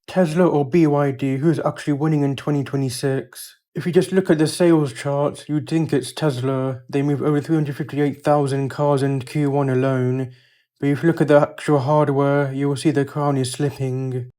Tesla or BYD, who's actually winning in 2026? If you just look at the sales charts, you'd think it's Tesla. They move over 358,000 cars in Q1 alone. But if you look at the actual hardware, you will see the crown is slipping.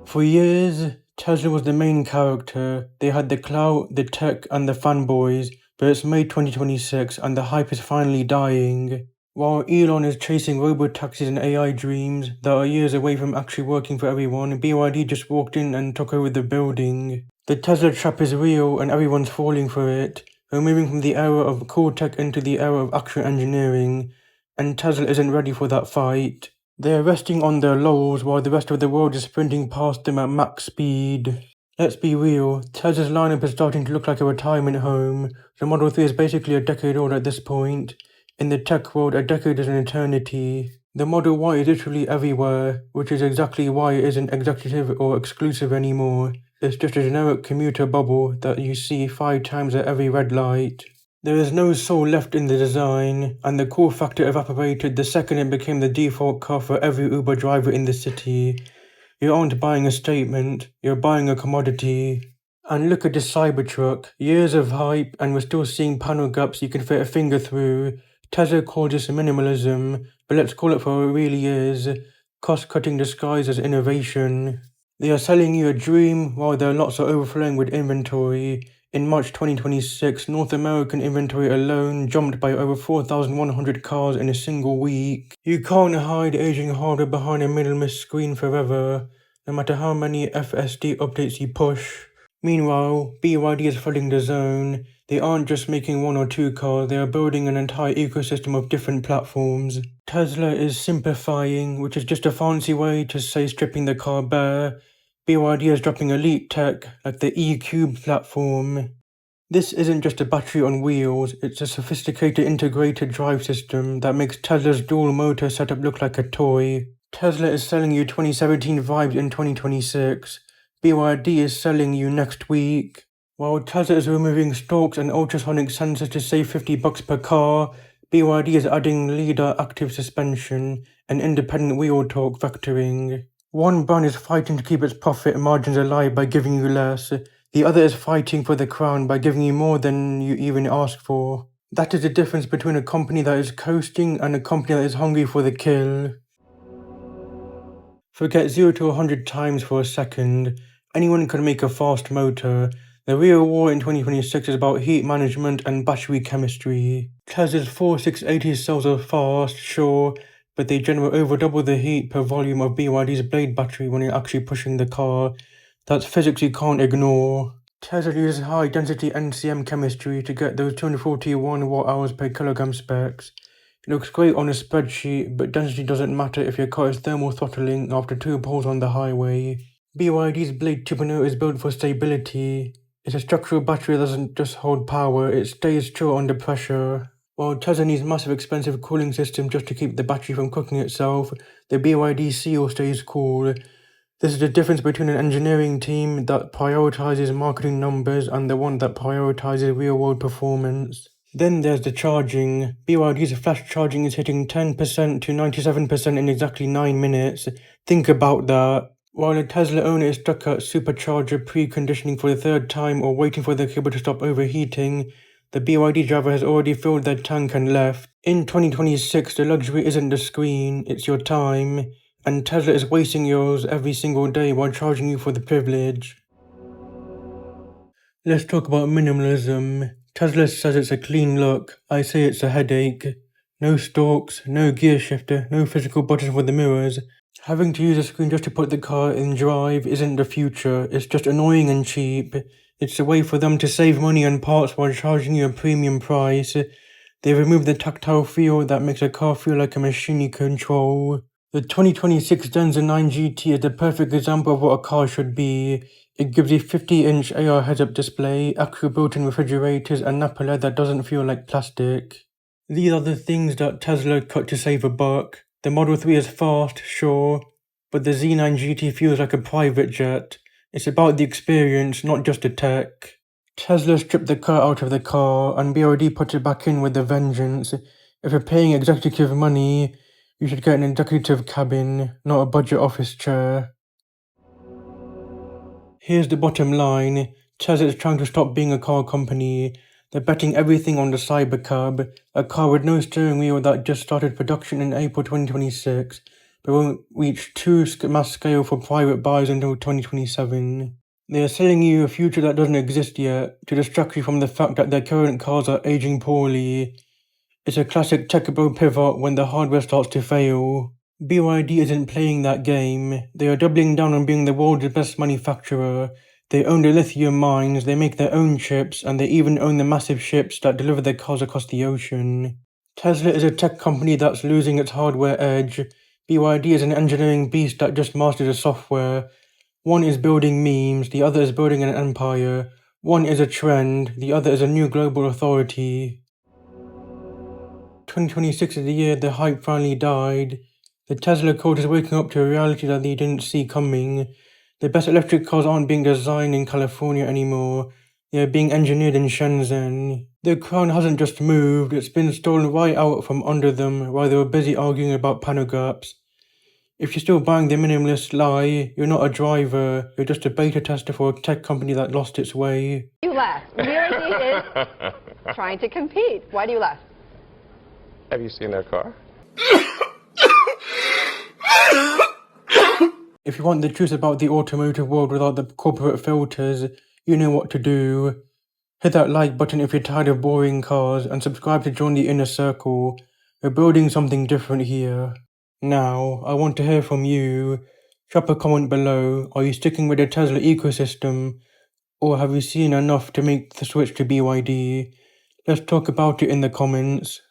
For years, Tesla was the main character. They had the clout, the tech, and the fanboys, but it's May 2026 and the hype is finally dying. While Elon is chasing robo-taxis and AI dreams that are years away from actually working for everyone, BYD just walked in and took over the building. The Tesla trap is real and everyone's falling for it. We're moving from the era of cool tech into the era of actual engineering, and Tesla isn't ready for that fight. They are resting on their laurels while the rest of the world is sprinting past them at max speed. Let's be real, Tesla's lineup is starting to look like a retirement home. The Model 3 is basically a decade old at this point. In the tech world, a decade is an eternity. The Model Y is literally everywhere, which is exactly why it isn't executive or exclusive anymore. It's just a generic commuter bubble that you see 5 times at every red light. There is no soul left in the design, and the cool factor evaporated the second it became the default car for every Uber driver in the city. You aren't buying a statement, you're buying a commodity. And look at this Cybertruck, years of hype and we're still seeing panel gaps you can fit a finger through. Tesla calls this minimalism, but let's call it for what it really is, cost-cutting disguised as innovation. They are selling you a dream while their lots are overflowing with inventory. In March 2026, North American inventory alone jumped by over 4,100 cars in a single week. You can't hide aging hardware behind a minimalist screen forever, no matter how many FSD updates you push. Meanwhile, BYD is flooding the zone. They aren't just making 1 or 2 cars, they are building an entire ecosystem of different platforms. Tesla is simplifying, which is just a fancy way to say stripping the car bare. BYD is dropping elite tech, like the E-Cube platform. This isn't just a battery on wheels, it's a sophisticated integrated drive system that makes Tesla's dual motor setup look like a toy. Tesla is selling you 2017 vibes in 2026. BYD is selling you next week. While Tesla is removing stalks and ultrasonic sensors to save $50 per car, BYD is adding LiDAR active suspension and independent wheel torque vectoring. One brand is fighting to keep its profit margins alive by giving you less. The other is fighting for the crown by giving you more than you even ask for. That is the difference between a company that is coasting and a company that is hungry for the kill. Forget 0 to 100 times for a second. Anyone can make a fast motor. The real war in 2026 is about heat management and battery chemistry. Tesla's 4680 cells are fast, sure, but they generate over double the heat per volume of BYD's blade battery when you're actually pushing the car. That's physics you can't ignore. Tesla uses high-density NCM chemistry to get those 241 watt-hours per kilogram specs. It looks great on a spreadsheet, but density doesn't matter if your car is thermal throttling after 2 poles on the highway. BYD's Blade 2.0 is built for stability. It's a structural battery that doesn't just hold power, it stays chill under pressure. While Tesla needs massive expensive cooling system just to keep the battery from cooking itself, the BYD Seal stays cool. This is the difference between an engineering team that prioritizes marketing numbers and the one that prioritizes real-world performance. Then there's the charging. BYD's flash charging is hitting 10% to 97% in exactly 9 minutes. Think about that. While a Tesla owner is stuck at supercharger preconditioning for the 3rd time or waiting for the cable to stop overheating, the BYD driver has already filled their tank and left. In 2026, the luxury isn't the screen, it's your time. And Tesla is wasting yours every single day while charging you for the privilege. Let's talk about minimalism. Tesla says it's a clean look, I say it's a headache. No stalks, no gear shifter, no physical buttons for the mirrors. Having to use a screen just to put the car in drive isn't the future, it's just annoying and cheap. It's a way for them to save money on parts while charging you a premium price. They removed the tactile feel that makes a car feel like a machine you control. The 2026 Denza 9 GT is the perfect example of what a car should be. It gives you 50-inch AR heads-up display, actual built-in refrigerators, and Napa leather that doesn't feel like plastic. These are the things that Tesla cut to save a buck. The Model 3 is fast, sure, but the Z9 GT feels like a private jet. It's about the experience, not just the tech. Tesla stripped the car out of the car, and BYD put it back in with a vengeance. If you're paying executive money, You should get an executive cabin, not a budget office chair. Here's the bottom line. Tesla is trying to stop being a car company. They're betting everything on the Cybercab, a car with no steering wheel that just started production in April 2026, but won't reach mass scale for private buyers until 2027. They are selling you a future that doesn't exist yet, to distract you from the fact that their current cars are aging poorly. It's a classic tech bro pivot when the hardware starts to fail. BYD isn't playing that game. They are doubling down on being the world's best manufacturer. They own the lithium mines, they make their own chips, and they even own the massive ships that deliver their cars across the ocean. Tesla is a tech company that's losing its hardware edge. BYD is an engineering beast that just mastered the software. One is building memes, the other is building an empire. One is a trend, the other is a new global authority. 2026 is the year the hype finally died. The Tesla cult is waking up to a reality that they didn't see coming. The best electric cars aren't being designed in California anymore. They are being engineered in Shenzhen. The crown hasn't just moved, it's been stolen right out from under them while they were busy arguing about panel gaps. If you're still buying the minimalist lie, you're not a driver, you're just a beta tester for a tech company that lost its way. You laugh. BYD is trying to compete. Why do you laugh? Have you seen their car? If you want the truth about the automotive world without the corporate filters, you know what to do. Hit that like button if you're tired of boring cars, and subscribe to join the inner circle. We're building something different here. Now, I want to hear from you. Drop a comment below. Are you sticking with the Tesla ecosystem? Or have you seen enough to make the switch to BYD? Let's talk about it in the comments.